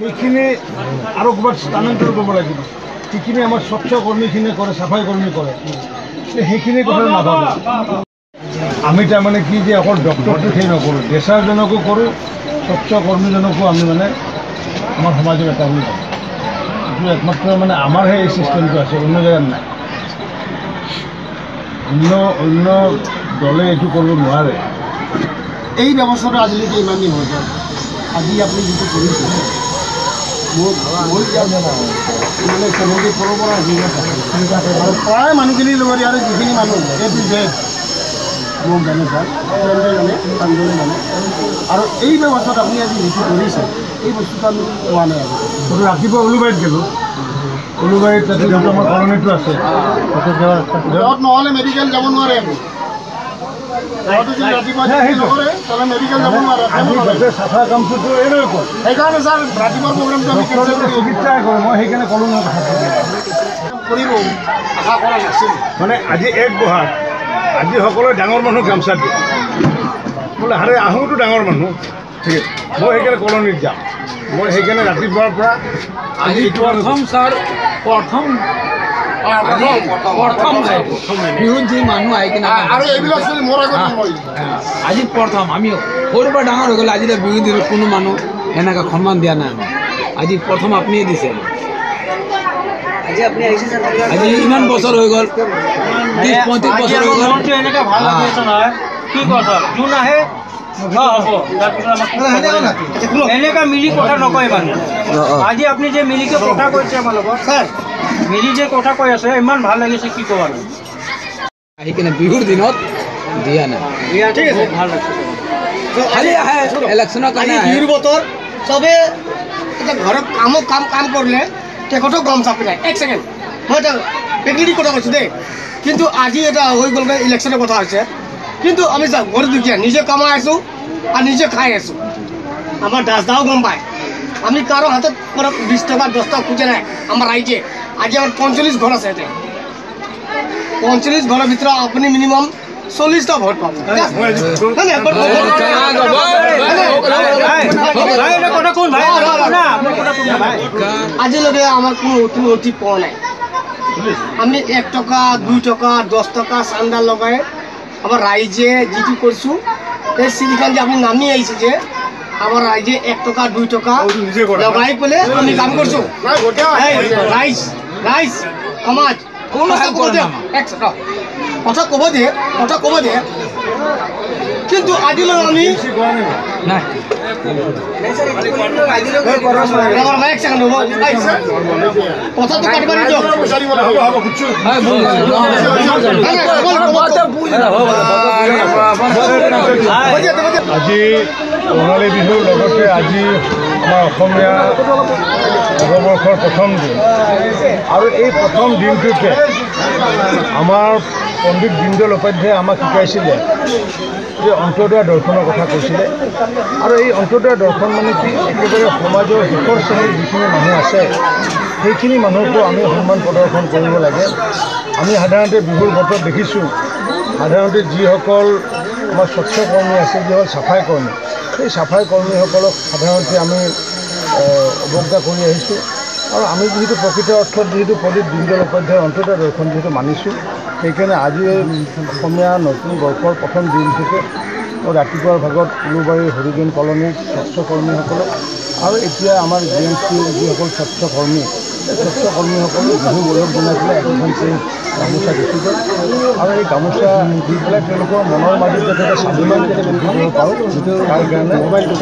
এইখিনি আৰু ক'ৰবাত স্থানান্তৰ কৰিব লাগিব যিখিনি আমাৰ স্বচ্ছ কৰ্মীখিনিয়ে কৰে চাফাই কৰ্মী কৰে সেইখিনি কথা নাভাবোঁ আমি তাৰমানে কি যে অকল ডক্টৰটো সেই নকৰোঁ দেশাৰজনকো কৰোঁ স্বচ্ছ কৰ্মীজনকো আমি মানে আমাৰ সমাজৰ এটা বুলি ভাবোঁ এইটো একমাত্ৰ মানে আমাৰহে এই চিষ্টেমটো আছে অন্য জেগাত নাই অন্য দলে এইটো কৰিব নোৱাৰে এই ব্যৱস্থাটো আজিলৈকে ইমান দিন হৈ যায় আজি আপুনি যিটো কৰিছে মানে 74 পৰা আৰু প্ৰায় মানুহখিনিৰ লগত আৰু যিখিনি মানুহ এ টু জেড মোক জানে ছাৰ জানে চান্দলে জানে আৰু এই ব্যৱস্থাত আপুনি আজি যিটো কৰিছে এই বস্তুটো আমি পোৱা নাই আৰু ৰাতিপুৱা উলুবাৰীত গ'লোঁ উলুবাৰীত তাতে আমাৰ কলনীটো আছে য'ত নহ'লে মেডিকেল যাব নোৱাৰে চাফা কামটোতো এনেই কয় সেইকাৰণে ছাৰ ৰাতিপুৱাৰ প্ৰগ্ৰামটো আমি চিকিৎসাই কৰোঁ মই সেইকাৰণে ক'লোঁ নহয় কথা কৰিব আশা কৰা নাছিলোঁ মানে আজি এক বহাগ আজি সকলোৱে ডাঙৰ মানুহ গামচা দিয়ে বোলে হাৰে আহোঁতো ডাঙৰ মানুহ ঠিক আছে মই সেইকাৰণে কলনীত যাম মই সেইকাৰণে ৰাতিপুৱাৰ পৰা আজি প্ৰথম ছাৰ প্ৰথম বিহুত যি মানুহ আহি কিনে আৰু এইবিলাক চলি মোৰ আগত আজি প্ৰথম আমি সৰুৰ পৰা ডাঙৰ হৈ গ'লে আজি বিহু দিনত কোনো মানুহ এনেকৈ সন্মান দিয়া নাই আজি প্ৰথম আপুনিয়ে দিছে আজি ইমান বছৰ হৈ গ'ল 30-35 বছৰ হৈ গ'ল এনেকৈ ভাল লাগি আছে নহয় কি কথা যোন আহে হ'ব তাৰপিছত এনেকৈ মিলি কথা নকয় মানুহ আজি আপুনি যে মিলিকে কথা কৈছে আমাৰ লগত ছাৰ মিলি যে কথা কৈ আছে ইমান ভাল লাগিছে কি ক'ব আৰু আহি কিনে বিহুৰ দিনত দিয়া নাই ঠিক আছে ভাল লাগিছে খালি আহে ইলেকশ্যনৰ কাৰণে বিহুৰ বতৰ চবে এতিয়া ঘৰত কাম কৰিলে তেখেতক গম চাপি নাই এক ছেকেণ্ড মই এটা প্ৰেক্টিকেল কথা কৈছোঁ দেই কিন্তু আজি এটা হৈ গ'লগৈ ইলেকশ্যনৰ কথা হৈছে কিন্তু আমি যাওঁ ঘৰত দুখীয়া নিজে কামাই আছোঁ আৰু নিজে খাই আছোঁ আমাৰ দাসদাও গম পায় আমি কাৰো হাতত পৰা 20 টকা 10 টকা খুঁজে নাই আমাৰ ৰাইজে আজি আমার 45 ঘর আছে এতে 45 ঘরের ভিতরে আপনি মিনিমাম 40টা ভোট পাবেন আজিলৈকে আমার কোনো অতি পাওয়া নাই আমি 1 টাকা 2 টাকা 10 টাকা চান্দা লগাই আমার রাইজে যেটি করছু এই সিলিখান যে আপনি নামি আইছে যে আমার রাইজে 1 টাকা 2 টাকা লগাই পেলে আমি কাম করছু রাইজ রাইজ সমাজ কোন কথা কব দে কিন্তু আজিলৈ আমি কথাটো কাটিব আজি ৰঙালী বিহুৰ লগতে আজি আমাৰ অসমীয়া নৱবৰ্ষৰ প্ৰথম দিন আৰু এই প্ৰথম দিনটোতে আমাৰ পণ্ডিত দীনদয়াল উপাধ্যায়ে আমাক শিকাইছিলে যে অন্তোদয় দৰ্শনৰ কথা কৈছিলে আৰু এই অন্তোদয় দৰ্শন মানে কি একেবাৰে সমাজৰ শেষৰ শ্ৰেণীৰ যিখিনি মানুহ আছে সেইখিনি মানুহকো আমি সন্মান প্ৰদৰ্শন কৰিব লাগে আমি সাধাৰণতে বিহুৰ বতৰত দেখিছোঁ সাধাৰণতে যিসকল আমাৰ স্বচ্ছ কৰ্মী আছে যিসকল চাফাই কৰ্মী সেই চাফাই কৰ্মীসকলক সাধাৰণতে আমি অৱজ্ঞা কৰি আহিছোঁ আৰু আমি যিহেতু প্ৰকৃত অৰ্থত যিহেতু পণ্ডিত দীনদয়াল উপাধ্যায়ৰ অন্তোদয় দৰ্শন যিহেতু মানিছোঁ সেইকাৰণে আজি অসমীয়া নতুন বৰ্ষৰ প্ৰথম দিনটোতে ৰাতিপুৱাৰ ভাগত উলুবাৰী হৰিজন কলনীৰ স্বচ্ছ কৰ্মীসকলক আৰু এতিয়া আমাৰ GMCৰ যিসকল স্বচ্ছ কৰ্মী স্বচ্ছ কৰ্মীসকলক বিহু গৌৰৱ জনাই পেলাই একোখনকৈ গামোচা দিছিলোঁ আৰু এই গামোচা দি পেলাই তেওঁলোকৰ মনৰ মাজত যাতে এটা স্বাভিমান যাতে বৃদ্ধি কৰিব পাৰোঁ তাৰ কাৰণে মোবাইলটো